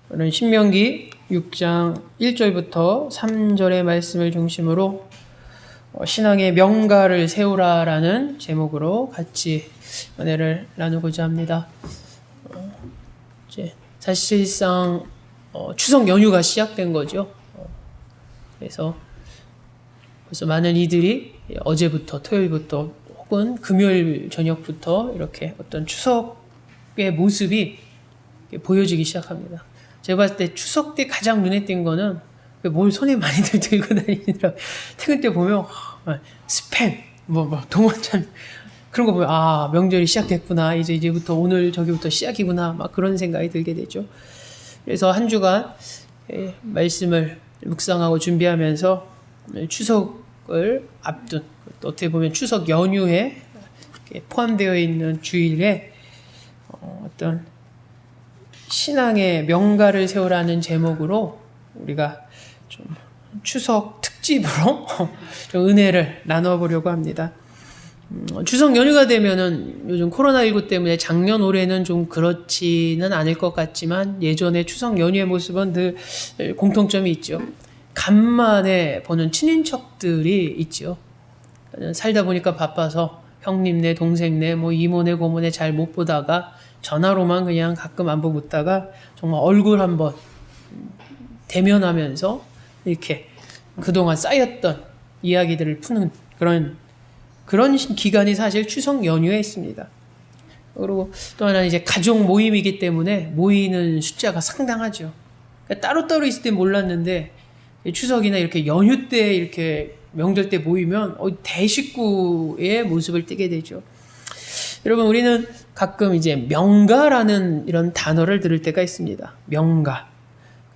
오늘 신명기 6장 1절부터 3절의 말씀을 중심으로 신앙의 명가를 세우라라는 제목으로 같이 은혜를 나누고자 합니다. 이제 사실상 추석 연휴가 시작된 거죠. 그래서 벌써 많은 이들이 어제부터 토요일부터 혹은 금요일 저녁부터 이렇게 어떤 추석의 모습이 보여지기 시작합니다. 제가 봤을 때 추석 때 가장 눈에 띈 거는 뭘 손에 많이들 들고 다니더라. 퇴근 때 보면 스팸, 동원찬 그런 거 보면 명절이 시작됐구나. 이제부터 오늘 저기부터 시작이구나. 막 그런 생각이 들게 되죠. 그래서 한 주간 말씀을 묵상하고 준비하면서 추석을 앞둔 또 어떻게 보면 추석 연휴에 포함되어 있는 주일에 어떤 신앙의 명가를 세우라는 제목으로 우리가 좀 추석 특집으로 좀 은혜를 나눠보려고 합니다. 추석 연휴가 되면은 요즘 코로나19 때문에 작년 올해는 좀 그렇지는 않을 것 같지만 예전에 추석 연휴의 모습은 늘 공통점이 있죠. 간만에 보는 친인척들이 있죠. 살다 보니까 바빠서 형님네, 동생네, 이모네, 고모네 잘 못 보다가 전화로만 그냥 가끔 안부 묻다가 정말 얼굴 한번 대면하면서 이렇게 그동안 쌓였던 이야기들을 푸는 그런 기간이 사실 추석 연휴에 있습니다. 그리고 또 하나는 이제 가족 모임이기 때문에 모이는 숫자가 상당하죠. 그러니까 따로따로 있을 때 몰랐는데 추석이나 이렇게 연휴 때 이렇게 명절 때 모이면 대식구의 모습을 띠게 되죠. 여러분, 우리는 가끔 이제 명가라는 이런 단어를 들을 때가 있습니다. 명가.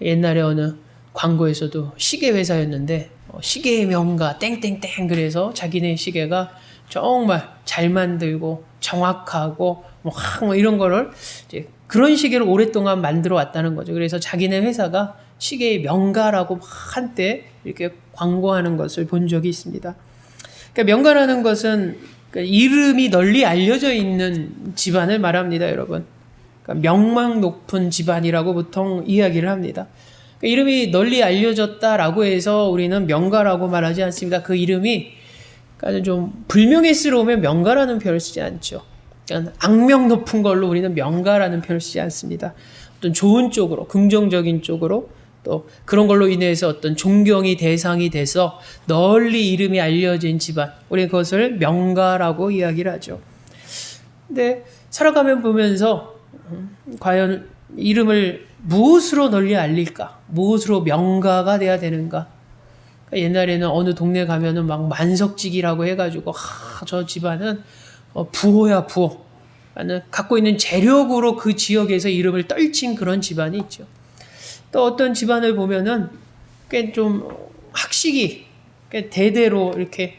옛날에 어느 광고에서도 시계 회사였는데 시계의 명가 땡땡땡 그래서 자기네 시계가 정말 잘 만들고 정확하고 이런 거를 이제 그런 시계를 오랫동안 만들어 왔다는 거죠. 그래서 자기네 회사가 시계의 명가라고 한때 이렇게 광고하는 것을 본 적이 있습니다. 그러니까 명가라는 것은 이름이 널리 알려져 있는 집안을 말합니다, 여러분. 그러니까 명망 높은 집안이라고 보통 이야기를 합니다. 그러니까 이름이 널리 알려졌다라고 해서 우리는 명가라고 말하지 않습니다. 그 이름이 그러니까 좀 불명예스러우면 명가라는 표현을 쓰지 않죠. 그러니까 악명 높은 걸로 우리는 명가라는 표현을 쓰지 않습니다. 어떤 좋은 쪽으로, 긍정적인 쪽으로 또 그런 걸로 인해서 어떤 존경이 대상이 돼서 널리 이름이 알려진 집안, 우리 그것을 명가라고 이야기를 하죠. 근데 살아가면 보면서 과연 이름을 무엇으로 널리 알릴까? 무엇으로 명가가 돼야 되는가? 그러니까 옛날에는 어느 동네 가면은 막 만석직이라고 해가지고 저 집안은 부호야 부호. 갖고 있는 재력으로 그 지역에서 이름을 떨친 그런 집안이 있죠. 또 어떤 집안을 보면은 꽤 좀 학식이 대대로 이렇게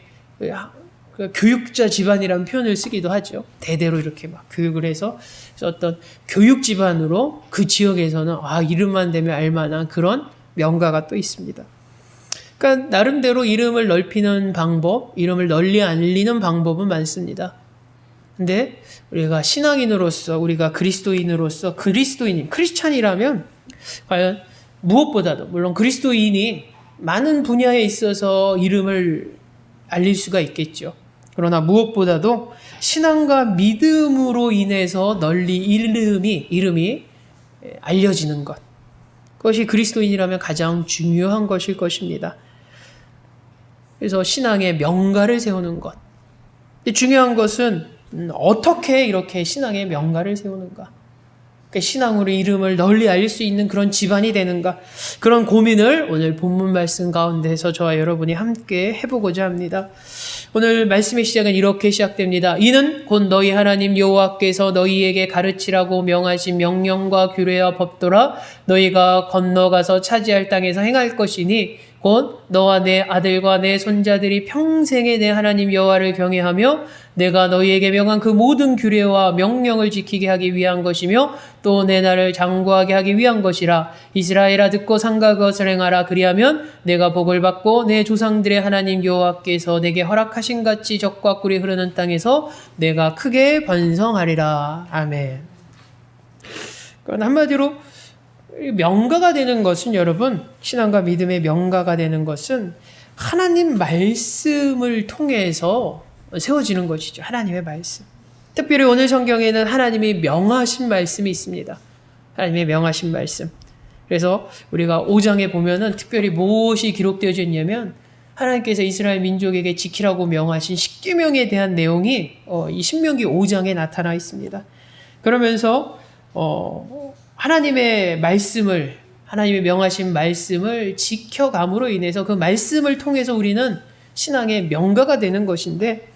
교육자 집안이라는 표현을 쓰기도 하죠. 대대로 이렇게 막 교육을 해서 어떤 교육 집안으로 그 지역에서는 이름만 대면 알만한 그런 명가가 또 있습니다. 그러니까 나름대로 이름을 넓히는 방법, 이름을 널리 알리는 방법은 많습니다. 근데 우리가 신앙인으로서, 우리가 그리스도인으로서, 크리스찬이라면 과연 무엇보다도, 물론 그리스도인이 많은 분야에 있어서 이름을 알릴 수가 있겠죠. 그러나 무엇보다도 신앙과 믿음으로 인해서 널리 이름이 알려지는 것. 그것이 그리스도인이라면 가장 중요한 것일 것입니다. 그래서 신앙의 명가를 세우는 것. 근데 중요한 것은 어떻게 이렇게 신앙의 명가를 세우는가? 신앙으로 이름을 널리 알릴 수 있는 그런 집안이 되는가? 그런 고민을 오늘 본문 말씀 가운데서 저와 여러분이 함께 해보고자 합니다. 오늘 말씀의 시작은 이렇게 시작됩니다. 이는 곧 너희 하나님 여호와께서 너희에게 가르치라고 명하신 명령과 규례와 법도라 너희가 건너가서 차지할 땅에서 행할 것이니 곧 너와 내 아들과 내 손자들이 평생에 내 하나님 여호와를 경외하며 내가 너희에게 명한 그 모든 규례와 명령을 지키게 하기 위한 것이며 또 내 나를 장구하게 하기 위한 것이라. 이스라엘아 듣고 삼가 그것을 행하라. 그리하면 내가 복을 받고 내 조상들의 하나님 여호와께서 내게 허락하신 같이 젖과 꿀이 흐르는 땅에서 내가 크게 번성하리라. 아멘. 그러니까 한마디로 명가가 되는 것은 여러분, 신앙과 믿음의 명가가 되는 것은 하나님 말씀을 통해서 세워지는 것이죠. 하나님의 말씀. 특별히 오늘 성경에는 하나님이 명하신 말씀이 있습니다. 하나님의 명하신 말씀. 그래서 우리가 5장에 보면은 특별히 무엇이 기록되어져 있냐면 하나님께서 이스라엘 민족에게 지키라고 명하신 십계명에 대한 내용이 이 신명기 5장에 나타나 있습니다. 그러면서 하나님의 말씀을, 하나님의 명하신 말씀을 지켜감으로 인해서 그 말씀을 통해서 우리는 신앙의 명가가 되는 것인데,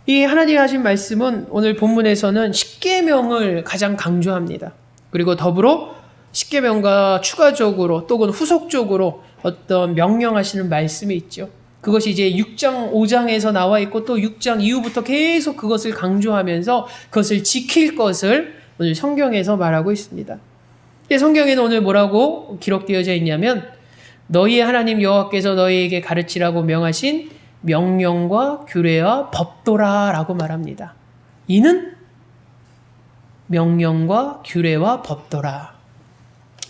이 하나님이 하신 말씀은 오늘 본문에서는 십계명을 가장 강조합니다. 그리고 더불어 십계명과 추가적으로 또는 후속적으로 어떤 명령하시는 말씀이 있죠. 그것이 이제 6장, 5장에서 나와 있고 또 6장 이후부터 계속 그것을 강조하면서 그것을 지킬 것을 오늘 성경에서 말하고 있습니다. 성경에는 오늘 뭐라고 기록되어져 있냐면 너희의 하나님 여호와께서 너희에게 가르치라고 명하신 명령과 규례와 법도라 라고 말합니다. 이는 명령과 규례와 법도라.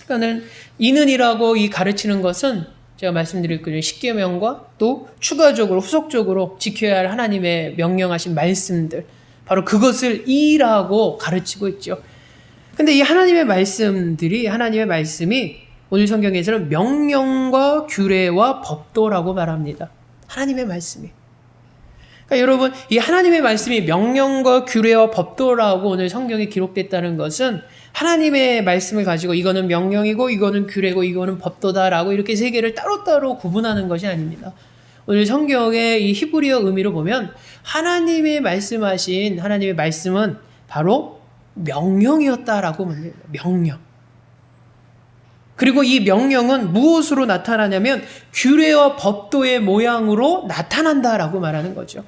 그러니까 이는이라고 이 가르치는 것은 제가 말씀드렸거든요. 십계명과 또 추가적으로 후속적으로 지켜야 할 하나님의 명령하신 말씀들, 바로 그것을 이라고 가르치고 있죠. 근데 이 하나님의 말씀들이, 하나님의 말씀이 오늘 성경에서는 명령과 규례와 법도라고 말합니다. 하나님의 말씀이. 그러니까 여러분, 이 하나님의 말씀이 명령과 규례와 법도라고 오늘 성경에 기록됐다는 것은 하나님의 말씀을 가지고 이거는 명령이고 이거는 규례고 이거는 법도다라고 이렇게 세 개를 따로따로 구분하는 것이 아닙니다. 오늘 성경의 이 히브리어 의미로 보면 하나님의 말씀하신 하나님의 말씀은 바로 명령이었다라고 말합니다. 명령. 그리고 이 명령은 무엇으로 나타나냐면 규례와 법도의 모양으로 나타난다라고 말하는 거죠.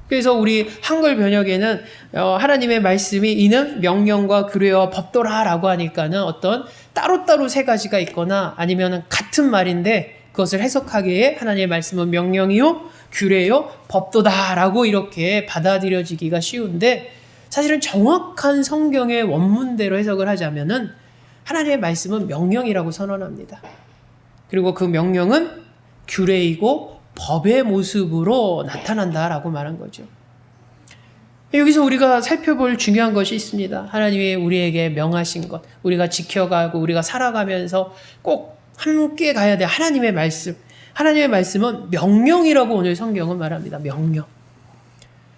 그래서 우리 한글 번역에는 하나님의 말씀이 이는 명령과 규례와 법도라라고 하니까는 어떤 따로따로 세 가지가 있거나 아니면 같은 말인데 그것을 해석하기에 하나님의 말씀은 명령이요, 규례요, 법도다라고 이렇게 받아들여지기가 쉬운데, 사실은 정확한 성경의 원문대로 해석을 하자면은 하나님의 말씀은 명령이라고 선언합니다. 그리고 그 명령은 규례이고 법의 모습으로 나타난다라고 말한 거죠. 여기서 우리가 살펴볼 중요한 것이 있습니다. 하나님이 우리에게 명하신 것, 우리가 지켜가고 우리가 살아가면서 꼭 함께 가야 될 하나님의 말씀. 하나님의 말씀은 명령이라고 오늘 성경은 말합니다. 명령.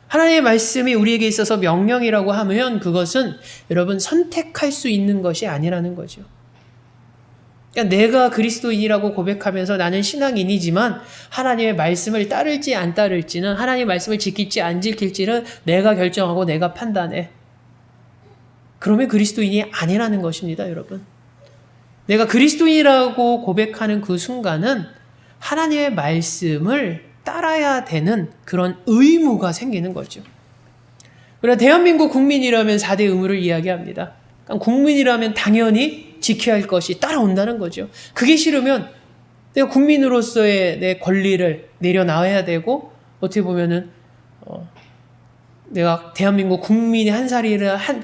하나님의 말씀이 우리에게 있어서 명령이라고 하면 그것은 여러분 선택할 수 있는 것이 아니라는 거죠. 그러니까 내가 그리스도인이라고 고백하면서 나는 신앙인이지만 하나님의 말씀을 따를지 안 따를지는, 하나님의 말씀을 지킬지 안 지킬지는 내가 결정하고 내가 판단해. 그러면 그리스도인이 아니라는 것입니다, 여러분. 내가 그리스도인이라고 고백하는 그 순간은 하나님의 말씀을 따라야 되는 그런 의무가 생기는 거죠. 그러나 대한민국 국민이라면 4대 의무를 이야기합니다. 그러니까 국민이라면 당연히 지켜야 할 것이 따라온다는 거죠. 그게 싫으면 내가 국민으로서의 내 권리를 내려놔야 되고, 어떻게 보면은 내가 대한민국 국민의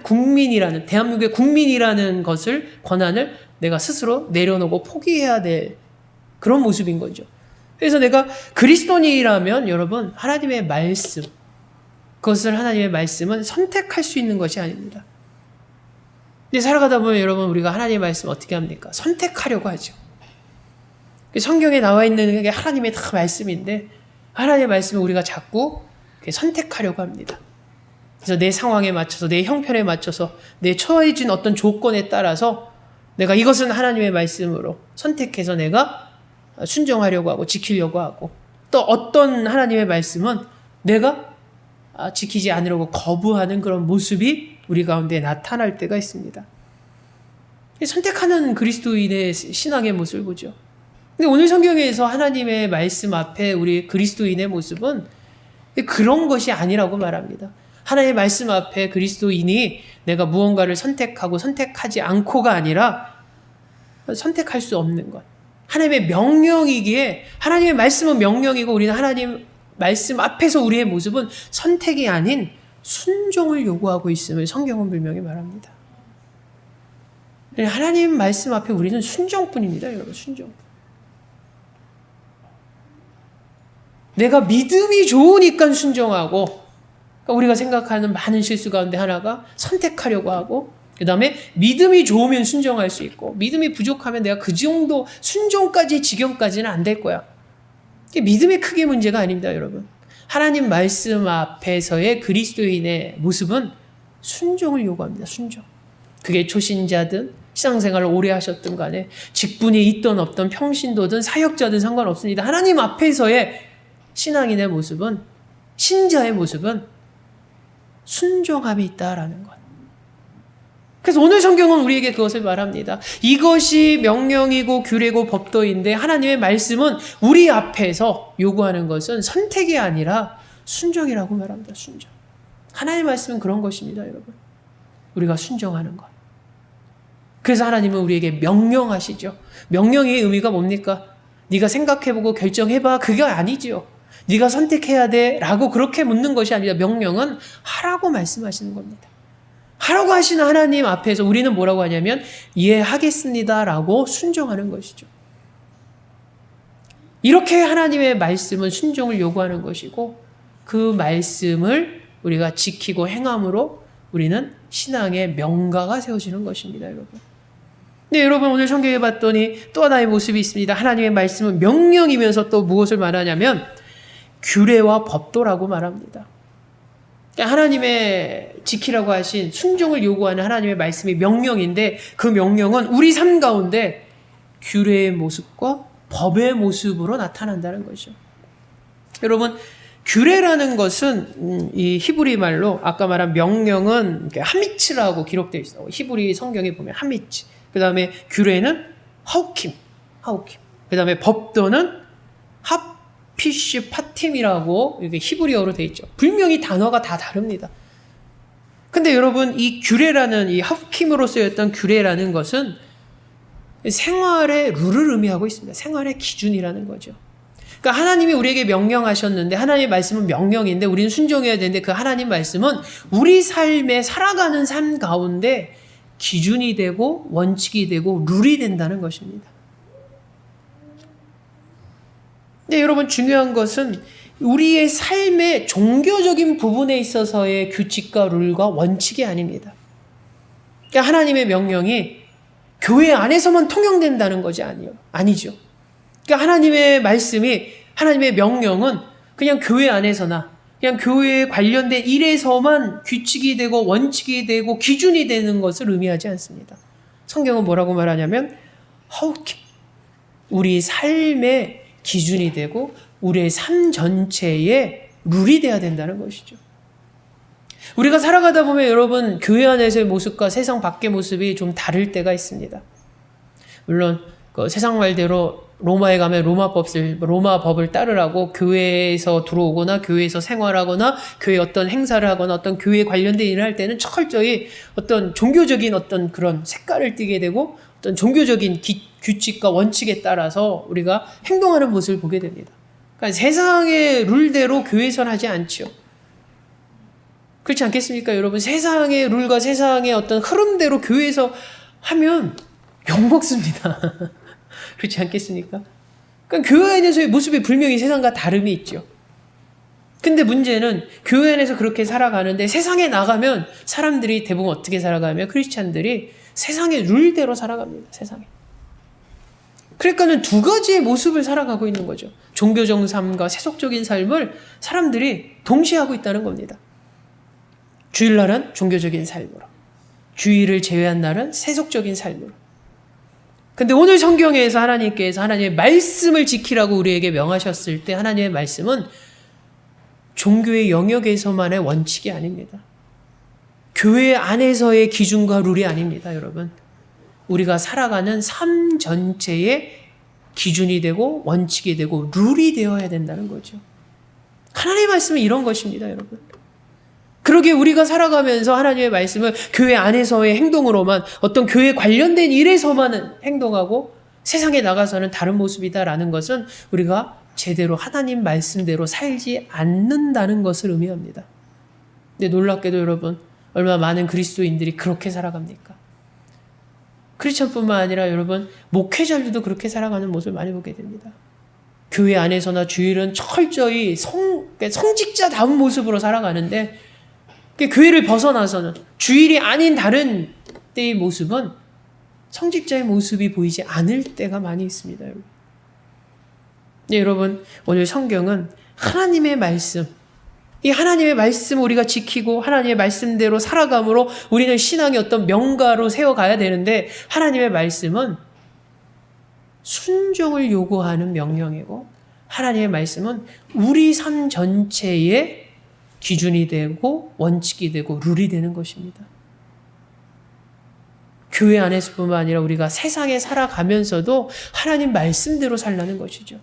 국민이라는, 대한민국의 국민이라는 것을, 권한을 내가 스스로 내려놓고 포기해야 될 그런 모습인 거죠. 그래서 내가 그리스도인이라면 여러분, 하나님의 말씀, 그것을 하나님의 말씀은 선택할 수 있는 것이 아닙니다. 근데 살아가다 보면 여러분, 우리가 하나님의 말씀 어떻게 합니까? 선택하려고 하죠. 성경에 나와 있는 게 하나님의 다 말씀인데 하나님의 말씀을 우리가 자꾸 선택하려고 합니다. 그래서 내 상황에 맞춰서, 내 형편에 맞춰서, 내 처해진 어떤 조건에 따라서 내가 이것은 하나님의 말씀으로 선택해서 내가 순종하려고 하고 지키려고 하고, 또 어떤 하나님의 말씀은 내가 지키지 않으려고 거부하는 그런 모습이 우리 가운데 나타날 때가 있습니다. 선택하는 그리스도인의 신앙의 모습을 보죠. 근데 오늘 성경에서 하나님의 말씀 앞에 우리 그리스도인의 모습은 그런 것이 아니라고 말합니다. 하나님의 말씀 앞에 그리스도인이 내가 무언가를 선택하고 선택하지 않고가 아니라 선택할 수 없는 것. 하나님의 명령이기에, 하나님의 말씀은 명령이고 우리는 하나님 말씀 앞에서 우리의 모습은 선택이 아닌 순종을 요구하고 있음을 성경은 분명히 말합니다. 하나님 말씀 앞에 우리는 순종뿐입니다, 여러분. 순종. 내가 믿음이 좋으니까 순종하고, 그러니까 우리가 생각하는 많은 실수 가운데 하나가 선택하려고 하고, 그 다음에 믿음이 좋으면 순종할 수 있고, 믿음이 부족하면 내가 그 정도 순종까지 지경까지는 안 될 거야. 믿음의 크게 문제가 아닙니다, 여러분. 하나님 말씀 앞에서의 그리스도인의 모습은 순종을 요구합니다. 순종. 그게 초신자든 신앙생활을 오래 하셨든 간에 직분이 있든 없든 평신도든 사역자든 상관없습니다. 하나님 앞에서의 신앙인의 모습은, 신자의 모습은 순종함이 있다라는 것. 그래서 오늘 성경은 우리에게 그것을 말합니다. 이것이 명령이고 규례고 법도인데 하나님의 말씀은 우리 앞에서 요구하는 것은 선택이 아니라 순종이라고 말합니다. 순종. 하나님의 말씀은 그런 것입니다, 여러분. 우리가 순종하는 것. 그래서 하나님은 우리에게 명령하시죠. 명령의 의미가 뭡니까? 네가 생각해보고 결정해봐. 그게 아니죠. 네가 선택해야 돼 라고 그렇게 묻는 것이 아니라 명령은 하라고 말씀하시는 겁니다. 하라고 하시는 하나님 앞에서 우리는 뭐라고 하냐면 이해하겠습니다 라고 순종하는 것이죠. 이렇게 하나님의 말씀은 순종을 요구하는 것이고, 그 말씀을 우리가 지키고 행함으로 우리는 신앙의 명가가 세워지는 것입니다, 여러분. 네, 여러분, 오늘 성경에 봤더니 또 하나의 모습이 있습니다. 하나님의 말씀은 명령이면서 또 무엇을 말하냐면 규례와 법도라고 말합니다. 하나님의 지키라고 하신 순종을 요구하는 하나님의 말씀이 명령인데, 그 명령은 우리 삶 가운데 규례의 모습과 법의 모습으로 나타난다는 거죠. 여러분, 규례라는 것은 이 히브리 말로 아까 말한 명령은 하미츠라고 기록되어 있어요. 히브리 성경에 보면 하미츠. 그 다음에 규례는 하우킴. 그 다음에 법도는 하피쉬 파팀이라고 이렇게 히브리어로 되어 있죠. 분명히 단어가 다 다릅니다. 근데 여러분, 이 규례라는, 이 하우킴으로 쓰였던 규례라는 것은 생활의 룰을 의미하고 있습니다. 생활의 기준이라는 거죠. 그러니까 하나님이 우리에게 명령하셨는데, 하나님의 말씀은 명령인데 우리는 순종해야 되는데, 그 하나님 말씀은 우리 삶에 살아가는 삶 가운데 기준이 되고 원칙이 되고 룰이 된다는 것입니다. 근데 여러분, 중요한 것은 우리의 삶의 종교적인 부분에 있어서의 규칙과 룰과 원칙이 아닙니다. 그러니까 하나님의 명령이 교회 안에서만 통용된다는 것이 아니죠. 그러니까 하나님의 말씀이, 하나님의 명령은 그냥 교회 안에서나 그냥 교회에 관련된 일에서만 규칙이 되고 원칙이 되고 기준이 되는 것을 의미하지 않습니다. 성경은 뭐라고 말하냐면 하우킴, 우리 삶의 기준이 되고 우리의 삶 전체의 룰이 돼야 된다는 것이죠. 우리가 살아가다 보면 여러분, 교회 안에서의 모습과 세상 밖의 모습이 좀 다를 때가 있습니다. 물론 그 세상 말대로 로마에 가면 로마 법을 따르라고 교회에서 들어오거나 교회에서 생활하거나 교회 어떤 행사를 하거나 어떤 교회에 관련된 일을 할 때는 철저히 어떤 종교적인 어떤 그런 색깔을 띠게 되고 어떤 종교적인 규칙과 원칙에 따라서 우리가 행동하는 모습을 보게 됩니다. 그러니까 세상의 룰대로 교회에서는 하지 않죠. 그렇지 않겠습니까, 여러분? 세상의 룰과 세상의 어떤 흐름대로 교회에서 하면 욕먹습니다. 그렇지 않겠습니까? 그러니까 교회 안에서의 모습이 분명히 세상과 다름이 있죠. 근데 문제는 교회 안에서 그렇게 살아가는데 세상에 나가면 사람들이 대부분 어떻게 살아가면 크리스찬들이 세상의 룰대로 살아갑니다. 세상에. 그러니까는 두 가지의 모습을 살아가고 있는 거죠. 종교적 삶과 세속적인 삶을 사람들이 동시에 하고 있다는 겁니다. 주일날은 종교적인 삶으로, 주일을 제외한 날은 세속적인 삶으로. 근데 오늘 성경에서 하나님께서 하나님의 말씀을 지키라고 우리에게 명하셨을 때 하나님의 말씀은 종교의 영역에서만의 원칙이 아닙니다. 교회 안에서의 기준과 룰이 아닙니다, 여러분. 우리가 살아가는 삶 전체의 기준이 되고 원칙이 되고 룰이 되어야 된다는 거죠. 하나님의 말씀은 이런 것입니다, 여러분. 그러기에 우리가 살아가면서 하나님의 말씀을 교회 안에서의 행동으로만, 어떤 교회 관련된 일에서만 행동하고 세상에 나가서는 다른 모습이다라는 것은 우리가 제대로 하나님 말씀대로 살지 않는다는 것을 의미합니다. 근데 놀랍게도 여러분, 얼마나 많은 그리스도인들이 그렇게 살아갑니까? 크리스천뿐만 아니라 여러분 목회자들도 그렇게 살아가는 모습을 많이 보게 됩니다. 교회 안에서나 주일은 철저히 성직자다운 모습으로 살아가는데 교회를 벗어나서는 주일이 아닌 다른 때의 모습은 성직자의 모습이 보이지 않을 때가 많이 있습니다. 여러분. 네, 여러분 오늘 성경은 하나님의 말씀, 이 하나님의 말씀을 우리가 지키고 하나님의 말씀대로 살아감으로 우리는 신앙의 어떤 명가로 세워가야 되는데 하나님의 말씀은 순종을 요구하는 명령이고 하나님의 말씀은 우리 삶 전체의 기준이 되고 원칙이 되고 룰이 되는 것입니다. 교회 안에서뿐만 아니라 우리가 세상에 살아가면서도 하나님 말씀대로 살라는 것이죠.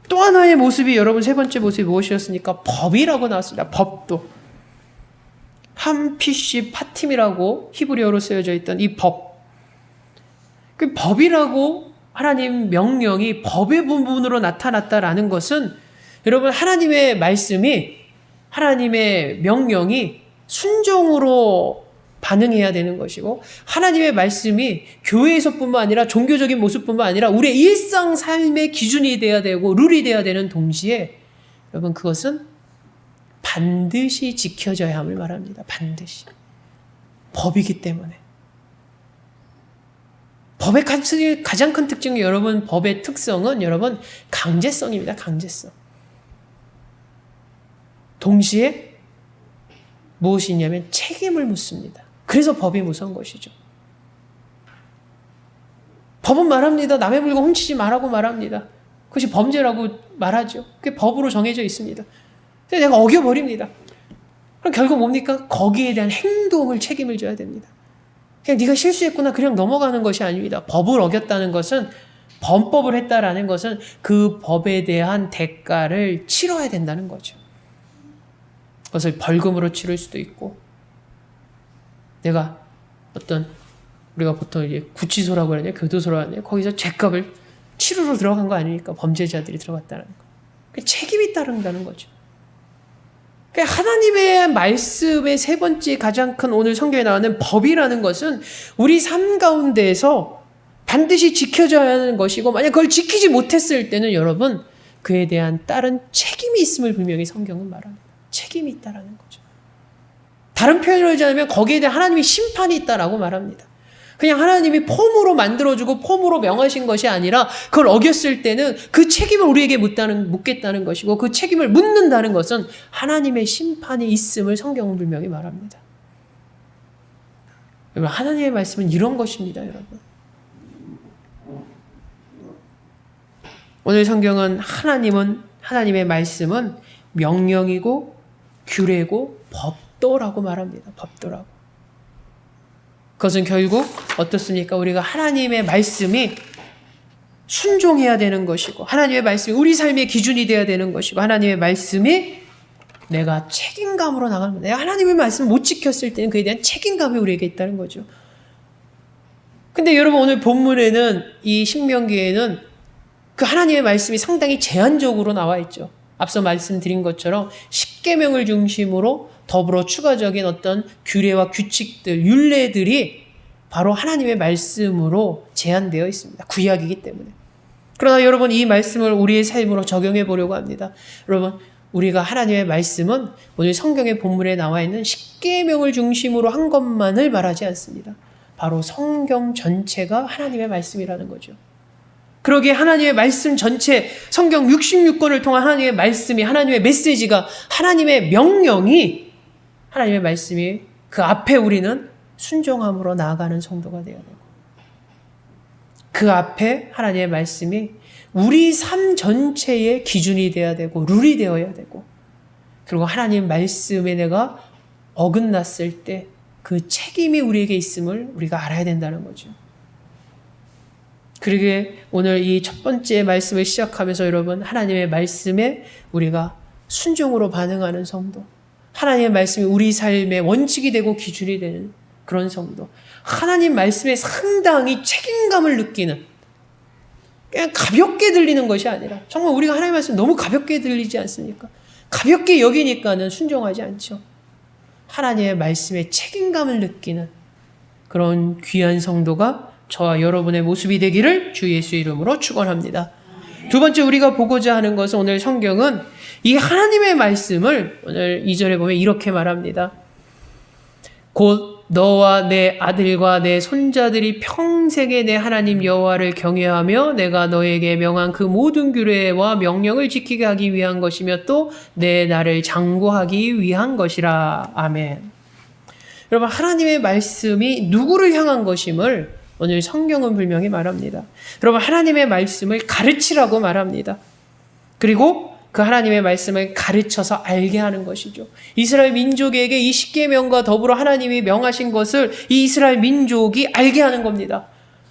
또 하나의 모습이 여러분 세 번째 모습이 무엇이었습니까? 법이라고 나왔습니다. 법도. 함피시 파팀이라고 히브리어로 쓰여져 있던 이 법. 그 법이라고 하나님 명령이 법의 부분으로 나타났다라는 것은 여러분 하나님의 말씀이 하나님의 명령이 순종으로 반응해야 되는 것이고 하나님의 말씀이 교회에서뿐만 아니라 종교적인 모습뿐만 아니라 우리의 일상 삶의 기준이 돼야 되고 룰이 돼야 되는 동시에 여러분 그것은 반드시 지켜져야 함을 말합니다. 반드시. 법이기 때문에. 법의 가장 큰 특징이 여러분 법의 특성은 여러분 강제성입니다. 강제성. 동시에 무엇이 있냐면 책임을 묻습니다. 그래서 법이 무서운 것이죠. 법은 말합니다. 남의 물건 훔치지 말라고 말합니다. 그것이 범죄라고 말하죠. 그게 법으로 정해져 있습니다. 근데 내가 어겨버립니다. 그럼 결국 뭡니까? 거기에 대한 행동을 책임을 져야 됩니다. 그냥 네가 실수했구나 그냥 넘어가는 것이 아닙니다. 법을 어겼다는 것은 범법을 했다라는 것은 그 법에 대한 대가를 치러야 된다는 거죠. 그것을 벌금으로 치를 수도 있고 내가 우리가 보통 이제 구치소라고 하냐 교도소라고 하냐 거기서 죄값을 치르러 들어간 거 아니니까 범죄자들이 들어갔다는 거. 책임이 따른다는 거죠. 하나님의 말씀의 세 번째 가장 큰 오늘 성경에 나오는 법이라는 것은 우리 삶 가운데에서 반드시 지켜져야 하는 것이고 만약 그걸 지키지 못했을 때는 여러분 그에 대한 다른 책임이 있음을 분명히 성경은 말합니다. 책임이 있다라는 거죠. 다른 표현으로 하자면 거기에 대한 하나님의 심판이 있다라고 말합니다. 그냥 하나님이 폼으로 만들어주고 폼으로 명하신 것이 아니라 그걸 어겼을 때는 그 책임을 우리에게 묻겠다는 것이고 그 책임을 묻는다는 것은 하나님의 심판이 있음을 성경은 분명히 말합니다. 여러분 하나님의 말씀은 이런 것입니다. 여러분 오늘 성경은 하나님의 말씀은 명령이고 규례고 법도라고 말합니다. 법도라고. 그것은 결국 어떻습니까? 우리가 하나님의 말씀이 순종해야 되는 것이고 하나님의 말씀이 우리 삶의 기준이 되어야 되는 것이고 하나님의 말씀이 내가 책임감으로 나가는 거예요. 내가 하나님의 말씀을 못 지켰을 때는 그에 대한 책임감이 우리에게 있다는 거죠. 근데 여러분 오늘 본문에는 이 신명기에는 그 하나님의 말씀이 상당히 제한적으로 나와 있죠. 앞서 말씀드린 것처럼 십계명을 중심으로 더불어 추가적인 어떤 규례와 규칙들, 율례들이 바로 하나님의 말씀으로 제한되어 있습니다. 구약이기 때문에. 그러나 여러분 이 말씀을 우리의 삶으로 적용해 보려고 합니다. 여러분 우리가 하나님의 말씀은 오늘 성경의 본문에 나와 있는 십계명을 중심으로 한 것만을 말하지 않습니다. 바로 성경 전체가 하나님의 말씀이라는 거죠. 그러기에 하나님의 말씀 전체 성경 66권을 통한 하나님의 말씀이 하나님의 메시지가 하나님의 명령이 하나님의 말씀이 그 앞에 우리는 순종함으로 나아가는 성도가 되어야 되고 그 앞에 하나님의 말씀이 우리 삶 전체의 기준이 되어야 되고 룰이 되어야 되고 그리고 하나님 말씀에 내가 어긋났을 때 그 책임이 우리에게 있음을 우리가 알아야 된다는 거죠. 그러기에 오늘 이 첫 번째 말씀을 시작하면서 여러분 하나님의 말씀에 우리가 순종으로 반응하는 성도 하나님의 말씀이 우리 삶의 원칙이 되고 기준이 되는 그런 성도 하나님 말씀에 상당히 책임감을 느끼는 그냥 가볍게 들리는 것이 아니라 정말 우리가 하나님의 말씀 너무 가볍게 들리지 않습니까? 가볍게 여기니까는 순종하지 않죠. 하나님의 말씀에 책임감을 느끼는 그런 귀한 성도가 저와 여러분의 모습이 되기를 주 예수 이름으로 축원합니다. 두 번째 우리가 보고자 하는 것은 오늘 성경은 이 하나님의 말씀을 오늘 2절에 보면 이렇게 말합니다. 곧 너와 내 아들과 내 손자들이 평생에 내 하나님 여호와를 경외하며 내가 너에게 명한 그 모든 규례와 명령을 지키게 하기 위한 것이며 또 내 나를 장구하기 위한 것이라. 아멘. 여러분, 하나님의 말씀이 누구를 향한 것임을 오늘 성경은 분명히 말합니다. 여러분, 하나님의 말씀을 가르치라고 말합니다. 그리고 그 하나님의 말씀을 가르쳐서 알게 하는 것이죠. 이스라엘 민족에게 이 십계명과 더불어 하나님이 명하신 것을 이 이스라엘 민족이 알게 하는 겁니다.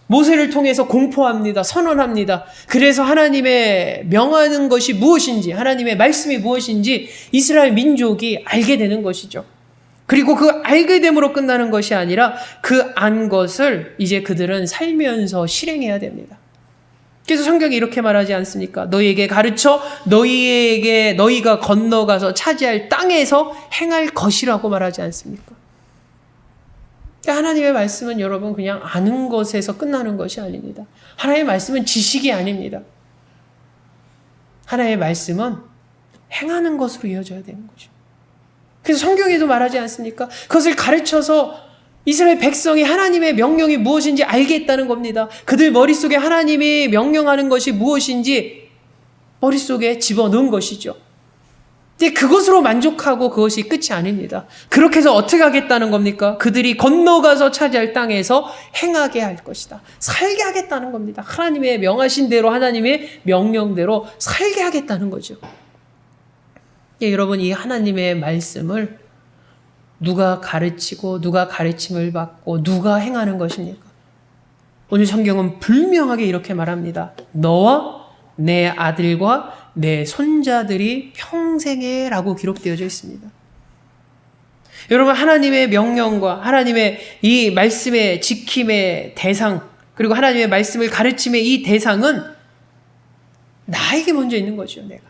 모세를 통해서 공포합니다. 선언합니다. 그래서 하나님의 명하는 것이 무엇인지, 하나님의 말씀이 무엇인지 이스라엘 민족이 알게 되는 것이죠. 그리고 그 알게 됨으로 끝나는 것이 아니라 그 안 것을 이제 그들은 살면서 실행해야 됩니다. 그래서 성경이 이렇게 말하지 않습니까? 너희에게 가르쳐 너희가 건너가서 차지할 땅에서 행할 것이라고 말하지 않습니까? 하나님의 말씀은 여러분 그냥 아는 것에서 끝나는 것이 아닙니다. 하나님의 말씀은 지식이 아닙니다. 하나님의 말씀은 행하는 것으로 이어져야 되는 거죠. 그래서 성경에도 말하지 않습니까? 그것을 가르쳐서 이스라엘 백성이 하나님의 명령이 무엇인지 알게 했다는 겁니다. 그들 머릿속에 하나님이 명령하는 것이 무엇인지 머릿속에 집어넣은 것이죠. 근데 그것으로 만족하고 그것이 끝이 아닙니다. 그렇게 해서 어떻게 하겠다는 겁니까? 그들이 건너가서 차지할 땅에서 행하게 할 것이다. 살게 하겠다는 겁니다. 하나님의 명하신 대로, 하나님의 명령대로 살게 하겠다는 거죠. 여러분, 이 하나님의 말씀을 누가 가르치고 누가 가르침을 받고 누가 행하는 것입니까? 오늘 성경은 분명하게 이렇게 말합니다. 너와 내 아들과 내 손자들이 평생에 라고 기록되어져 있습니다. 여러분, 하나님의 명령과 하나님의 이 말씀의 지킴의 대상, 그리고 하나님의 말씀을 가르침의 이 대상은 나에게 먼저 있는 거죠, 내가.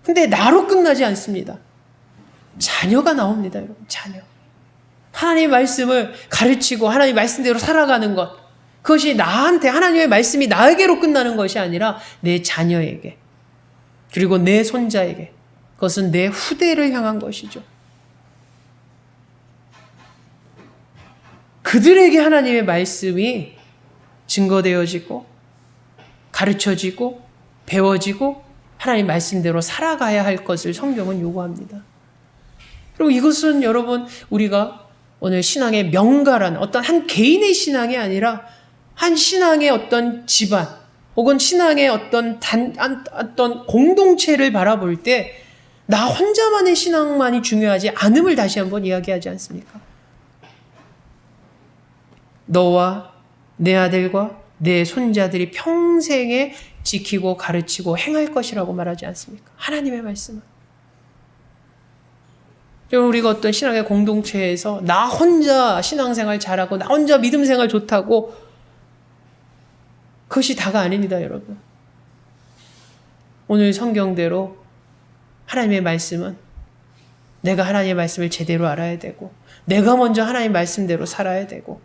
근데 나로 끝나지 않습니다. 자녀가 나옵니다, 여러분. 자녀. 하나님의 말씀을 가르치고 하나님의 말씀대로 살아가는 것. 그것이 나한테, 하나님의 말씀이 나에게로 끝나는 것이 아니라 내 자녀에게, 그리고 내 손자에게, 그것은 내 후대를 향한 것이죠. 그들에게 하나님의 말씀이 증거되어지고 가르쳐지고 배워지고 하나님 말씀대로 살아가야 할 것을 성경은 요구합니다. 그리고 이것은 여러분, 우리가 오늘 신앙의 명가란 어떤 한 개인의 신앙이 아니라 한 신앙의 어떤 집안 혹은 신앙의 어떤 공동체를 바라볼 때 나 혼자만의 신앙만이 중요하지 않음을 다시 한번 이야기하지 않습니까? 너와 내 아들과 내 손자들이 평생에 지키고 가르치고 행할 것이라고 말하지 않습니까? 하나님의 말씀은. 우리가 어떤 신앙의 공동체에서 나 혼자 신앙생활 잘하고 나 혼자 믿음생활 좋다고 그것이 다가 아닙니다, 여러분. 오늘 성경대로 하나님의 말씀은 내가 하나님의 말씀을 제대로 알아야 되고 내가 먼저 하나님의 말씀대로 살아야 되고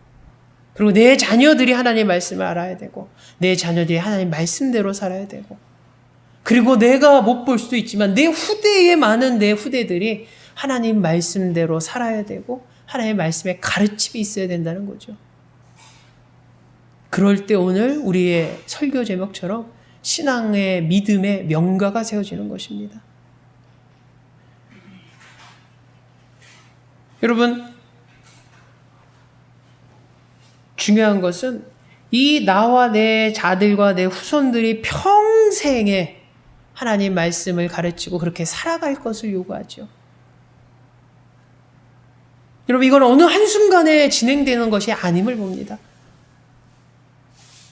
그리고 내 자녀들이 하나님의 말씀을 알아야 되고 내 자녀들이 하나님의 말씀대로 살아야 되고 그리고 내가 못 볼 수도 있지만 내 후대에 많은 내 후대들이 하나님 말씀대로 살아야 되고 하나님의 말씀에 가르침이 있어야 된다는 거죠. 그럴 때 오늘 우리의 설교 제목처럼 신앙의 믿음의 명가가 세워지는 것입니다. 여러분, 중요한 것은 이 나와 내 자들과 내 후손들이 평생에 하나님 말씀을 가르치고 그렇게 살아갈 것을 요구하죠. 여러분, 이건 어느 한순간에 진행되는 것이 아님을 봅니다.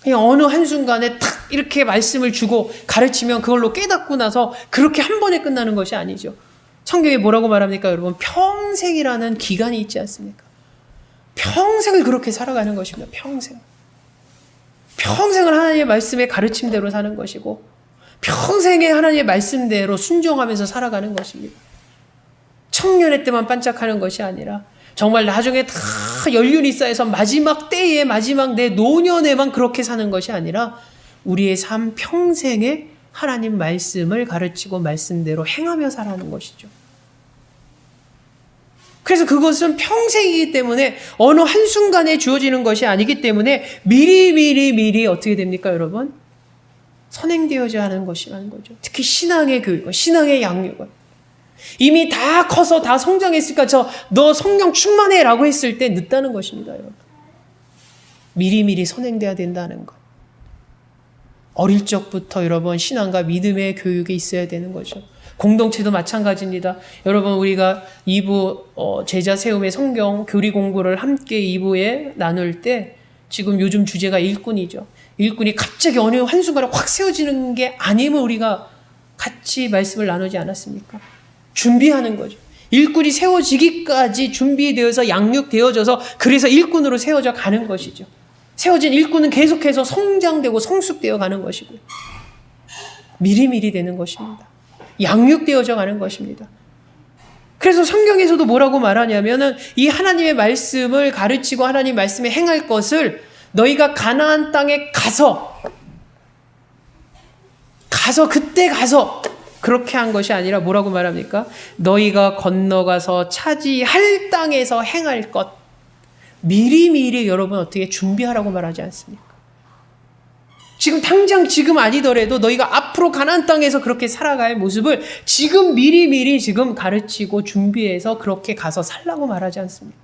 그냥 어느 한순간에 탁 이렇게 말씀을 주고 가르치면 그걸로 깨닫고 나서 그렇게 한 번에 끝나는 것이 아니죠. 성경이 뭐라고 말합니까, 여러분? 평생이라는 기간이 있지 않습니까? 평생을 그렇게 살아가는 것입니다. 평생. 평생을 하나님의 말씀의 가르침대로 사는 것이고 평생에 하나님의 말씀대로 순종하면서 살아가는 것입니다. 청년의 때만 반짝하는 것이 아니라 정말 나중에 다 연륜이 쌓여서 마지막 때에 마지막 내 노년에만 그렇게 사는 것이 아니라 우리의 삶 평생에 하나님 말씀을 가르치고 말씀대로 행하며 살아가는 것이죠. 그래서 그것은 평생이기 때문에 어느 한순간에 주어지는 것이 아니기 때문에 미리 어떻게 됩니까, 여러분? 선행되어져야 하는 것이라는 거죠. 특히 신앙의 교육은, 신앙의 양육은. 이미 다 커서 다 성장했으니까 너 성령 충만해라고 했을 때 늦다는 것입니다, 여러분. 미리 선행돼야 된다는 것. 어릴 적부터 여러분 신앙과 믿음의 교육이 있어야 되는 거죠. 공동체도 마찬가지입니다. 여러분 우리가 2부 제자 세움의 성경 교리 공부를 함께 2부에 나눌 때 지금 요즘 주제가 일꾼이죠. 일꾼이 갑자기 어느 한순간에 확 세워지는 게 아니면 우리가 같이 말씀을 나누지 않았습니까? 준비하는 거죠. 일꾼이 세워지기까지 준비되어서 양육되어져서 그래서 일꾼으로 세워져 가는 것이죠. 세워진 일꾼은 계속해서 성장되고 성숙되어 가는 것이고요. 미리 되는 것입니다. 양육되어져 가는 것입니다. 그래서 성경에서도 뭐라고 말하냐면은 이 하나님의 말씀을 가르치고 하나님 말씀에 행할 것을 너희가 가나안 땅에 가서 그때 가서 그렇게 한 것이 아니라 뭐라고 말합니까? 너희가 건너가서 차지할 땅에서 행할 것. 미리 여러분 어떻게 준비하라고 말하지 않습니까? 지금 당장 지금 아니더라도 너희가 앞으로 가나안 땅에서 그렇게 살아갈 모습을 지금 미리 지금 가르치고 준비해서 그렇게 가서 살라고 말하지 않습니까?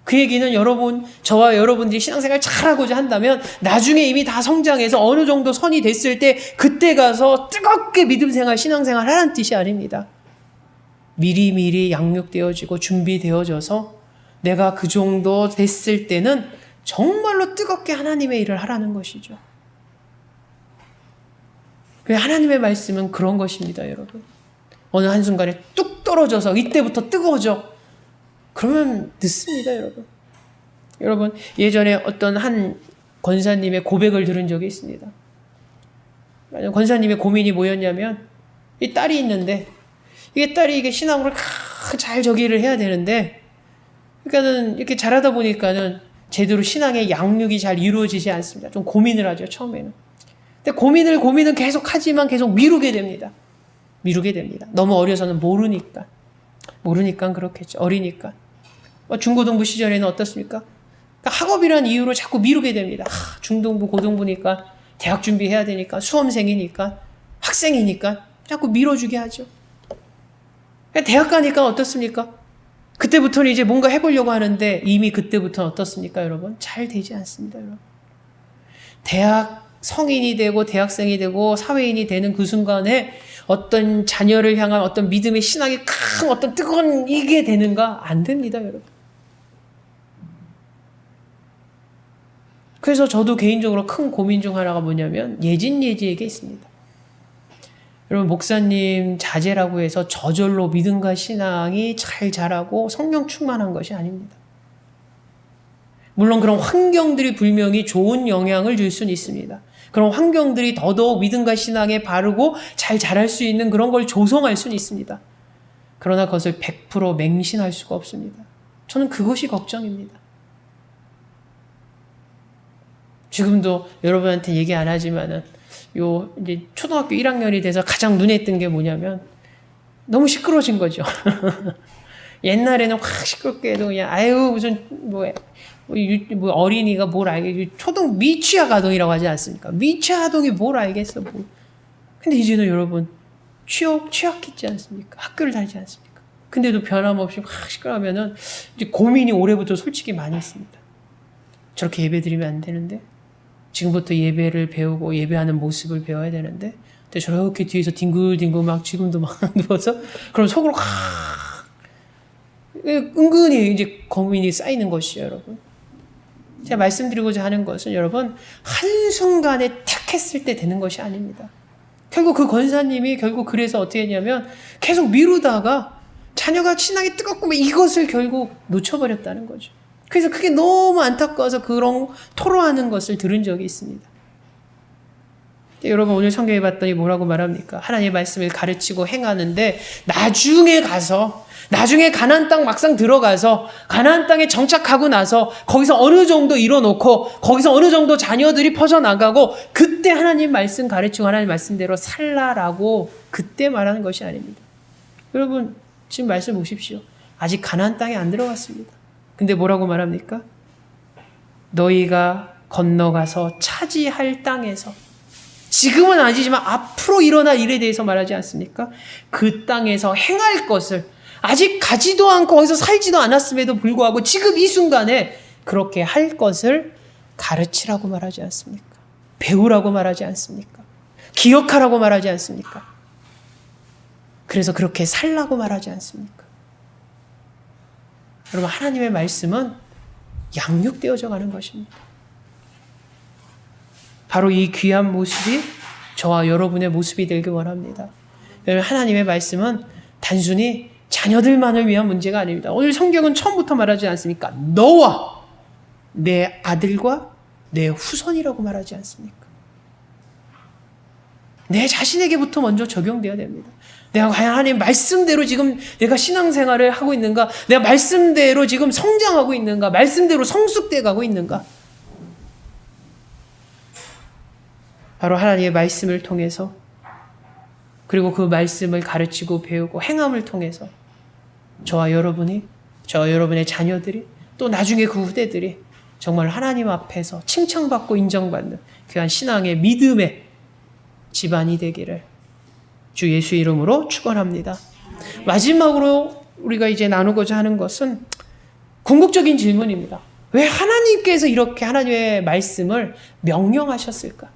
그 얘기는 여러분, 저와 여러분들이 신앙생활 잘하고자 한다면 나중에 이미 다 성장해서 어느 정도 선이 됐을 때 그때 가서 뜨겁게 믿음생활, 신앙생활 하라는 뜻이 아닙니다. 미리 양육되어지고 준비되어져서 내가 그 정도 됐을 때는 정말로 뜨겁게 하나님의 일을 하라는 것이죠. 하나님의 말씀은 그런 것입니다, 여러분. 어느 한순간에 뚝 떨어져서 이때부터 뜨거워져. 그러면 늦습니다, 여러분. 여러분, 예전에 어떤 한 권사님의 고백을 들은 적이 있습니다. 권사님의 고민이 뭐였냐면 이 딸이 있는데 이게 신앙으로 잘 저기를 해야 되는데 그러니까는 이렇게 잘하다 보니까는 제대로 신앙의 양육이 잘 이루어지지 않습니다. 좀 고민을 하죠, 처음에는. 근데 고민은 계속 하지만 계속 미루게 됩니다. 너무 어려서는 모르니까 그렇겠죠. 어리니까. 중고등부 시절에는 어떻습니까? 그러니까 학업이라는 이유로 자꾸 미루게 됩니다. 중등부, 고등부니까 대학 준비해야 되니까 수험생이니까 학생이니까 자꾸 미뤄주게 하죠. 대학 가니까 어떻습니까? 그때부터는 이제 뭔가 해보려고 하는데 이미 그때부터는 어떻습니까, 여러분? 잘 되지 않습니다, 여러분. 대학 성인이 되고 대학생이 되고 사회인이 되는 그 순간에 어떤 자녀를 향한 어떤 믿음의 신앙이 큰 어떤 뜨거운 이게 되는가? 안 됩니다, 여러분. 그래서 저도 개인적으로 큰 고민 중 하나가 뭐냐면 예지에게 있습니다. 여러분, 목사님 자제라고 해서 저절로 믿음과 신앙이 잘 자라고 성령 충만한 것이 아닙니다. 물론 그런 환경들이 분명히 좋은 영향을 줄 수는 있습니다. 그런 환경들이 더더욱 믿음과 신앙에 바르고 잘 자랄 수 있는 그런 걸 조성할 수는 있습니다. 그러나 그것을 100% 맹신할 수가 없습니다. 저는 그것이 걱정입니다. 지금도 여러분한테 얘기 안 하지만은 이제 초등학교 1학년이 돼서 가장 눈에 띈 게 뭐냐면 너무 시끄러워진 거죠. 옛날에는 확 시끄럽게 해도 그냥 무슨 뭐 어린이가 뭘 알겠지. 미취학 아동이라고 하지 않습니까? 미취학 아동이 뭘 알겠어. 근데 이제는 여러분 취약했지 않습니까? 학교를 다니지 않습니까? 근데도 변함없이 확 시끄러우면은 이제 고민이 올해부터 솔직히 많이 했습니다. 저렇게 예배 드리면 안 되는데 지금부터 예배를 배우고 예배하는 모습을 배워야 되는데 근데 저렇게 뒤에서 뒹굴뒹굴 막 지금도 막 누워서 그럼 속으로 은근히 이제 고민이 쌓이는 것이죠, 여러분. 제가 말씀드리고자 하는 것은 여러분 한순간에 탁 했을 때 되는 것이 아닙니다. 결국 그 권사님이 그래서 어떻게 했냐면 계속 미루다가 자녀가 신앙이 뜨겁고 이것을 결국 놓쳐버렸다는 거죠. 그래서 그게 너무 안타까워서 그런 토로하는 것을 들은 적이 있습니다. 여러분 오늘 성경에 봤더니 뭐라고 말합니까? 하나님의 말씀을 가르치고 행하는데 나중에 가서 나중에 가나안 땅 막상 들어가서 가나안 땅에 정착하고 나서 거기서 어느 정도 이뤄놓고 거기서 어느 정도 자녀들이 퍼져나가고 그때 하나님 말씀 가르치고 하나님 말씀대로 살라라고 그때 말하는 것이 아닙니다. 여러분 지금 말씀 보십시오. 아직 가나안 땅에 안 들어갔습니다. 근데 뭐라고 말합니까? 너희가 건너가서 차지할 땅에서, 지금은 아니지만 앞으로 일어날 일에 대해서 말하지 않습니까? 그 땅에서 행할 것을, 아직 가지도 않고 거기서 살지도 않았음에도 불구하고 지금 이 순간에 그렇게 할 것을 가르치라고 말하지 않습니까? 배우라고 말하지 않습니까? 기억하라고 말하지 않습니까? 그래서 그렇게 살라고 말하지 않습니까? 여러분, 하나님의 말씀은 양육되어져 가는 것입니다. 바로 이 귀한 모습이 저와 여러분의 모습이 되길 원합니다. 여러분, 하나님의 말씀은 단순히 자녀들만을 위한 문제가 아닙니다. 오늘 성경은 처음부터 말하지 않습니까? 너와 내 아들과 내 후손이라고 말하지 않습니까? 내 자신에게부터 먼저 적용되어야 됩니다. 내가 과연 하나님 말씀대로 지금 내가 신앙생활을 하고 있는가? 내가 말씀대로 지금 성장하고 있는가? 말씀대로 성숙돼 가고 있는가? 바로 하나님의 말씀을 통해서, 그리고 그 말씀을 가르치고 배우고 행함을 통해서 저와 여러분이, 저와 여러분의 자녀들이, 또 나중에 그 후대들이 정말 하나님 앞에서 칭찬받고 인정받는 귀한 신앙의 믿음의 집안이 되기를 주 예수 이름으로 축원합니다. 마지막으로 우리가 이제 나누고자 하는 것은 궁극적인 질문입니다. 왜 하나님께서 이렇게 하나님의 말씀을 명령하셨을까?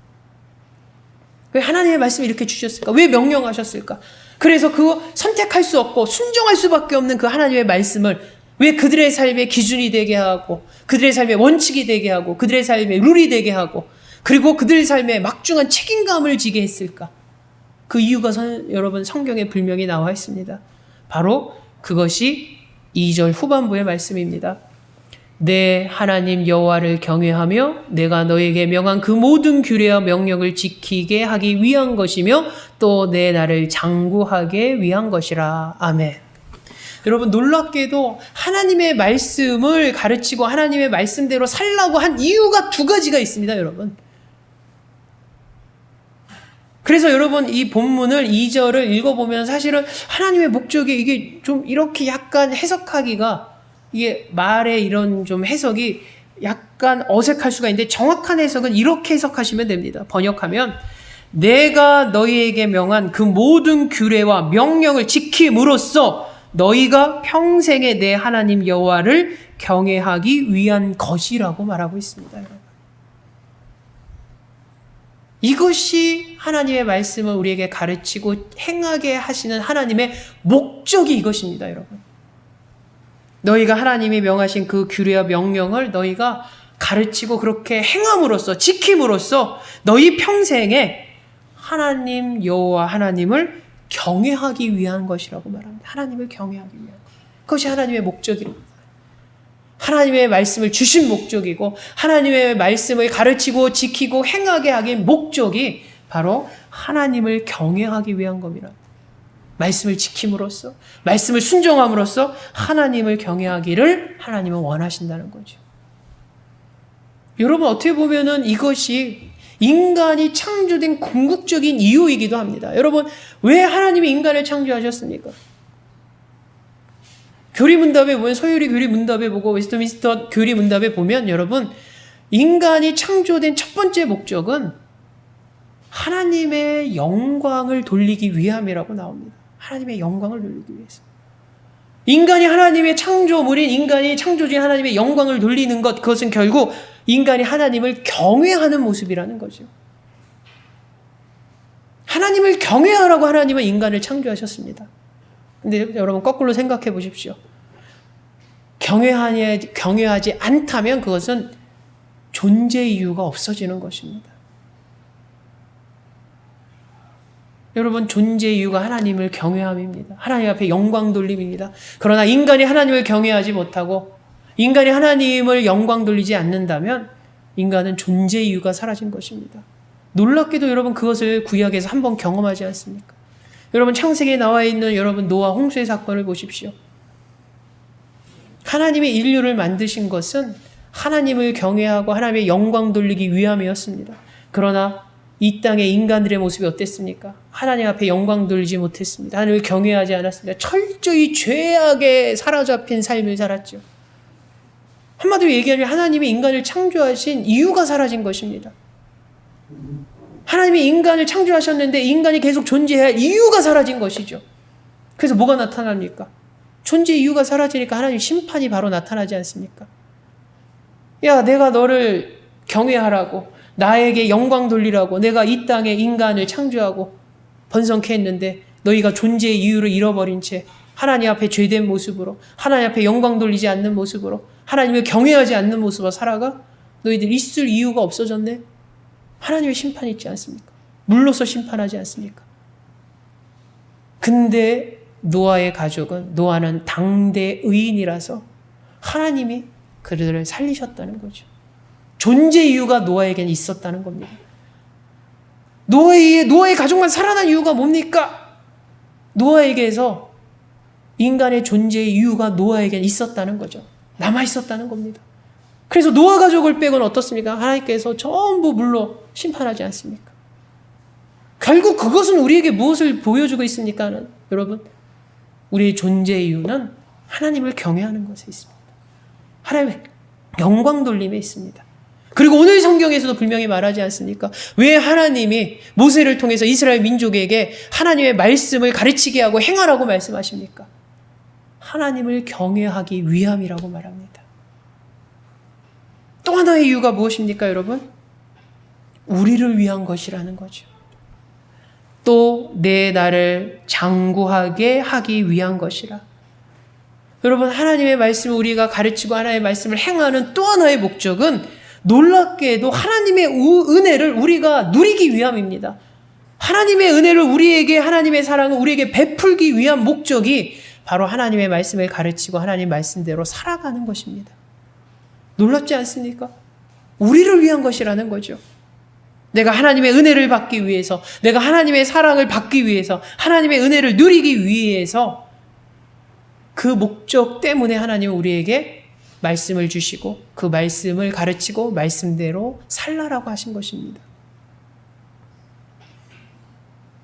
왜 하나님의 말씀을 이렇게 주셨을까? 왜 명령하셨을까? 그래서 그거 선택할 수 없고 순종할 수밖에 없는 그 하나님의 말씀을 왜 그들의 삶의 기준이 되게 하고, 그들의 삶의 원칙이 되게 하고, 그들의 삶의 룰이 되게 하고, 그리고 그들의 삶에 막중한 책임감을 지게 했을까? 그 이유가 여러분 성경에 분명히 나와 있습니다. 바로 그것이 2절 후반부의 말씀입니다. 내 하나님 여호와를 경외하며 내가 너에게 명한 그 모든 규례와 명령을 지키게 하기 위한 것이며 또 내 나를 장구하게 위한 것이라. 아멘. 여러분, 놀랍게도 하나님의 말씀을 가르치고 하나님의 말씀대로 살라고 한 이유가 두 가지가 있습니다, 여러분. 그래서 여러분, 이 본문을 2절을 읽어보면 사실은 하나님의 목적이 이게 좀 이렇게 약간 해석하기가, 이게 말의 이런 좀 해석이 약간 어색할 수가 있는데 정확한 해석은 이렇게 해석하시면 됩니다. 번역하면 내가 너희에게 명한 그 모든 규례와 명령을 지킴으로써 너희가 평생에 내 하나님 여호와를 경외하기 위한 것이라고 말하고 있습니다, 여러분. 이것이 하나님의 말씀을 우리에게 가르치고 행하게 하시는 하나님의 목적이 이것입니다, 여러분. 너희가 하나님이 명하신 그 규례와 명령을 너희가 가르치고 그렇게 행함으로써, 지킴으로써 너희 평생에 하나님 여호와 하나님을 경외하기 위한 것이라고 말합니다. 하나님을 경외하기 위한 것. 그것이 하나님의 목적입니다. 하나님의 말씀을 주신 목적이고 하나님의 말씀을 가르치고 지키고 행하게 하긴 목적이 바로 하나님을 경외하기 위한 겁니다. 말씀을 지킴으로써, 말씀을 순종함으로써 하나님을 경외하기를 하나님은 원하신다는 거죠. 여러분, 어떻게 보면은 이것이 인간이 창조된 궁극적인 이유이기도 합니다. 여러분, 왜 하나님이 인간을 창조하셨습니까? 교리문답에 보면, 소요리 교리문답에 보고 웨스트민스터 교리문답에 보면 여러분, 인간이 창조된 첫 번째 목적은 하나님의 영광을 돌리기 위함이라고 나옵니다. 하나님의 영광을 돌리기 위해서. 인간이 하나님의 창조물인, 인간이 창조주인 하나님의 영광을 돌리는 것, 그것은 결국 인간이 하나님을 경외하는 모습이라는 거죠. 하나님을 경외하라고 하나님은 인간을 창조하셨습니다. 근데 여러분, 거꾸로 생각해 보십시오. 경외하지 않다면 그것은 존재 이유가 없어지는 것입니다. 여러분, 존재 이유가 하나님을 경외함입니다. 하나님 앞에 영광 돌림입니다. 그러나 인간이 하나님을 경외하지 못하고 인간이 하나님을 영광 돌리지 않는다면 인간은 존재 이유가 사라진 것입니다. 놀랍게도 여러분, 그것을 구약에서 한번 경험하지 않습니까? 여러분, 창세기에 나와 있는 여러분 노아 홍수의 사건을 보십시오. 하나님이 인류를 만드신 것은 하나님을 경외하고 하나님의 영광 돌리기 위함이었습니다. 그러나 이 땅의 인간들의 모습이 어땠습니까? 하나님 앞에 영광 돌리지 못했습니다. 하나님을 경외하지 않았습니다. 철저히 죄악에 사로잡힌 삶을 살았죠. 한마디로 얘기하면 하나님이 인간을 창조하신 이유가 사라진 것입니다. 하나님이 인간을 창조하셨는데 인간이 계속 존재해야 할 이유가 사라진 것이죠. 그래서 뭐가 나타납니까? 존재 이유가 사라지니까 하나님 심판이 바로 나타나지 않습니까? 야, 내가 너를 경외하라고, 나에게 영광 돌리라고 내가 이 땅에 인간을 창조하고 번성케 했는데 너희가 존재의 이유를 잃어버린 채 하나님 앞에 죄된 모습으로, 하나님 앞에 영광 돌리지 않는 모습으로, 하나님을 경외하지 않는 모습으로 살아가? 너희들 있을 이유가 없어졌네? 하나님의 심판이 있지 않습니까? 물로서 심판하지 않습니까? 근데 노아의 가족은, 노아는 당대 의인이라서 하나님이 그들을 살리셨다는 거죠. 존재 이유가 노아에게는 있었다는 겁니다. 노아의 가족만 살아난 이유가 뭡니까? 노아에게서 인간의 존재의 이유가 노아에게는 있었다는 거죠. 남아 있었다는 겁니다. 그래서 노아 가족을 빼고는 어떻습니까? 하나님께서 전부 물로 심판하지 않습니까? 결국 그것은 우리에게 무엇을 보여주고 있습니까? 여러분, 우리의 존재의 이유는 하나님을 경외하는 것에 있습니다. 하나님의 영광 돌림에 있습니다. 그리고 오늘 성경에서도 분명히 말하지 않습니까? 왜 하나님이 모세를 통해서 이스라엘 민족에게 하나님의 말씀을 가르치게 하고 행하라고 말씀하십니까? 하나님을 경외하기 위함이라고 말합니다. 또 하나의 이유가 무엇입니까, 여러분? 우리를 위한 것이라는 거죠. 또 내 나를 장구하게 하기 위한 것이라. 여러분, 하나님의 말씀을 우리가 가르치고 하나님의 말씀을 행하는 또 하나의 목적은 놀랍게도 하나님의 은혜를 우리가 누리기 위함입니다. 하나님의 은혜를 우리에게, 하나님의 사랑을 우리에게 베풀기 위한 목적이 바로 하나님의 말씀을 가르치고 하나님 말씀대로 살아가는 것입니다. 놀랍지 않습니까? 우리를 위한 것이라는 거죠. 내가 하나님의 은혜를 받기 위해서, 내가 하나님의 사랑을 받기 위해서, 하나님의 은혜를 누리기 위해서 그 목적 때문에 하나님은 우리에게 말씀을 주시고 그 말씀을 가르치고 말씀대로 살라라고 하신 것입니다.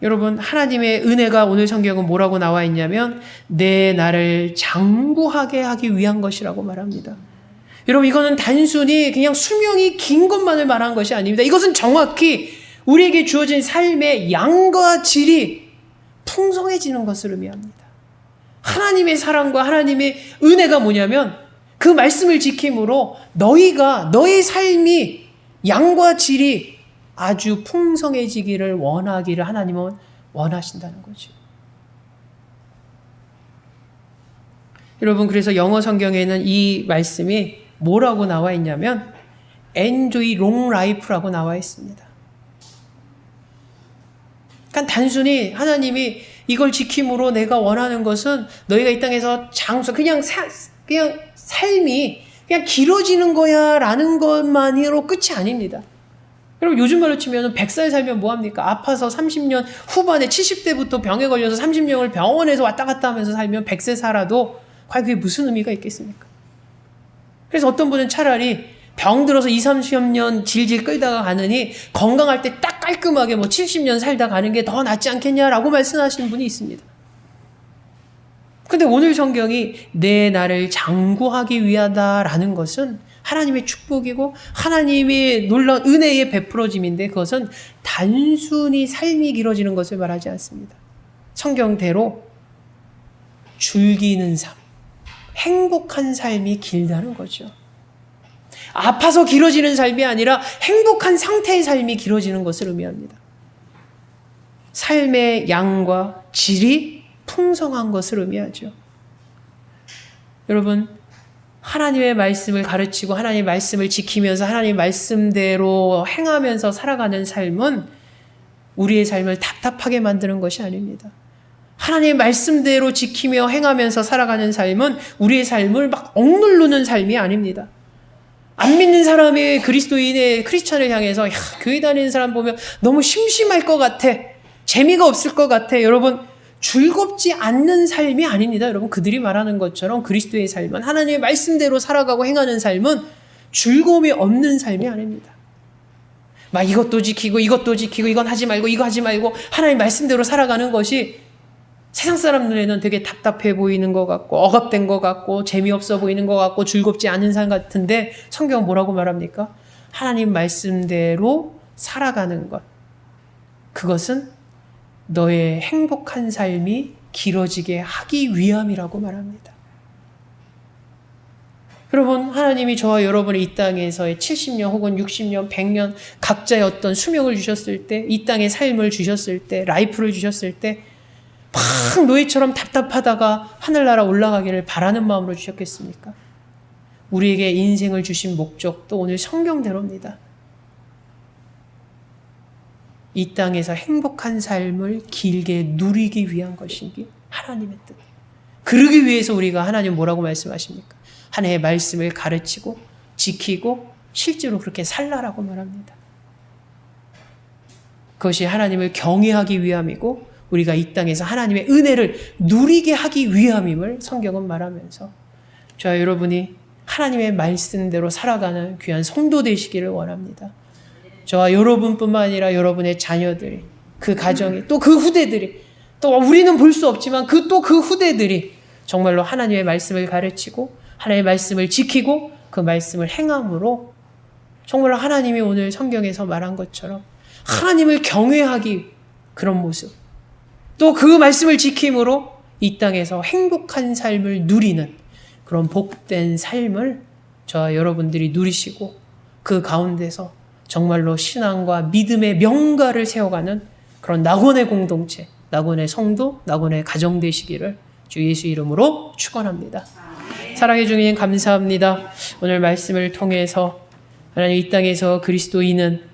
여러분, 하나님의 은혜가 오늘 성경은 뭐라고 나와 있냐면 내 나를 장구하게 하기 위한 것이라고 말합니다. 여러분, 이거는 단순히 그냥 수명이 긴 것만을 말한 것이 아닙니다. 이것은 정확히 우리에게 주어진 삶의 양과 질이 풍성해지는 것을 의미합니다. 하나님의 사랑과 하나님의 은혜가 뭐냐면 그 말씀을 지킴으로 너의 삶이 양과 질이 아주 풍성해지기를 원하기를 하나님은 원하신다는 거죠. 여러분, 그래서 영어 성경에는 이 말씀이 뭐라고 나와 있냐면 enjoy long life라고 나와 있습니다. 그러니까 단순히 하나님이 이걸 지킴으로 내가 원하는 것은 너희가 이 땅에서 그냥 삶이 그냥 길어지는 거야 라는 것만으로 끝이 아닙니다. 여러분, 요즘 말로 치면 100살 살면 뭐합니까? 아파서 30년 후반에 70대부터 병에 걸려서 30년을 병원에서 왔다 갔다 하면서 살면 100세 살아도 과연 그게 무슨 의미가 있겠습니까? 그래서 어떤 분은 차라리 병 들어서 20-30년 질질 끌다가 가느니 건강할 때 딱 깔끔하게 70년 살다 가는 게 더 낫지 않겠냐라고 말씀하시는 분이 있습니다. 근데 오늘 성경이 내 나를 장구하기 위하다라는 것은 하나님의 축복이고 하나님의 놀라운 은혜의 베풀어짐인데 그것은 단순히 삶이 길어지는 것을 말하지 않습니다. 성경대로 즐기는 삶, 행복한 삶이 길다는 거죠. 아파서 길어지는 삶이 아니라 행복한 상태의 삶이 길어지는 것을 의미합니다. 삶의 양과 질이 풍성한 것을 의미하죠. 여러분, 하나님의 말씀을 가르치고 하나님의 말씀을 지키면서 하나님의 말씀대로 행하면서 살아가는 삶은 우리의 삶을 답답하게 만드는 것이 아닙니다. 하나님의 말씀대로 지키며 행하면서 살아가는 삶은 우리의 삶을 막 억누르는 삶이 아닙니다. 안 믿는 사람이 그리스도인의 크리스찬을 향해서 교회 다니는 사람 보면 너무 심심할 것 같아, 재미가 없을 것 같아. 여러분, 즐겁지 않는 삶이 아닙니다. 여러분, 그들이 말하는 것처럼 그리스도의 삶은, 하나님의 말씀대로 살아가고 행하는 삶은 즐거움이 없는 삶이 아닙니다. 막 이것도 지키고 이건 하지 말고 이거 하지 말고 하나님 말씀대로 살아가는 것이 세상 사람 눈에는 되게 답답해 보이는 것 같고 억압된 것 같고 재미없어 보이는 것 같고 즐겁지 않은 삶 같은데, 성경은 뭐라고 말합니까? 하나님 말씀대로 살아가는 것, 그것은 너의 행복한 삶이 길어지게 하기 위함이라고 말합니다. 여러분, 하나님이 저와 여러분의 이 땅에서의 70년 혹은 60년, 100년 각자의 어떤 수명을 주셨을 때, 이 땅의 삶을 주셨을 때, 라이프를 주셨을 때 막 노예처럼 답답하다가 하늘나라 올라가기를 바라는 마음으로 주셨겠습니까? 우리에게 인생을 주신 목적도 오늘 성경대로입니다. 이 땅에서 행복한 삶을 길게 누리기 위한 것이기 하나님의 뜻. 그러기 위해서 우리가 하나님 뭐라고 말씀하십니까? 하나님의 말씀을 가르치고 지키고 실제로 그렇게 살라라고 말합니다. 그것이 하나님을 경외하기 위함이고 우리가 이 땅에서 하나님의 은혜를 누리게 하기 위함임을 성경은 말하면서, 저와 여러분이 하나님의 말씀대로 살아가는 귀한 성도 되시기를 원합니다. 저와 여러분뿐만 아니라 여러분의 자녀들이, 그 가정이, 또 그 후대들이, 또 우리는 볼 수 없지만 그 후대들이 정말로 하나님의 말씀을 가르치고 하나님의 말씀을 지키고 그 말씀을 행함으로 정말로 하나님이 오늘 성경에서 말한 것처럼 하나님을 경외하기, 그런 모습, 또 그 말씀을 지킴으로 이 땅에서 행복한 삶을 누리는 그런 복된 삶을 저와 여러분들이 누리시고 그 가운데서 정말로 신앙과 믿음의 명가를 세워가는 그런 낙원의 공동체, 낙원의 성도, 낙원의 가정 되시기를 주 예수 이름으로 축원합니다. 사랑해 주님 감사합니다. 오늘 말씀을 통해서 하나님 이 땅에서 그리스도인은,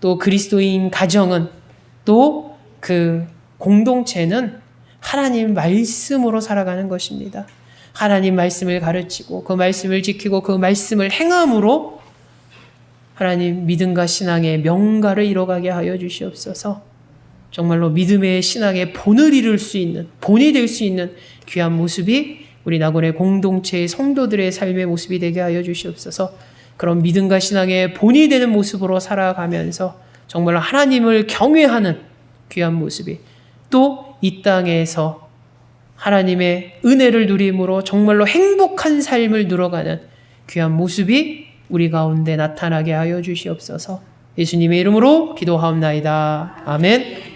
또 그리스도인 가정은, 또 그 공동체는 하나님 말씀으로 살아가는 것입니다. 하나님 말씀을 가르치고 그 말씀을 지키고 그 말씀을 행함으로 하나님 믿음과 신앙의 명가를 이뤄가게 하여 주시옵소서. 정말로 믿음의 신앙의 본을 이룰 수 있는, 본이 될 수 있는 귀한 모습이 우리 낙원의 공동체의 성도들의 삶의 모습이 되게 하여 주시옵소서. 그런 믿음과 신앙의 본이 되는 모습으로 살아가면서 정말로 하나님을 경외하는 귀한 모습이, 또 이 땅에서 하나님의 은혜를 누림으로 정말로 행복한 삶을 누려가는 귀한 모습이 우리 가운데 나타나게 하여 주시옵소서. 예수님의 이름으로 기도하옵나이다. 아멘.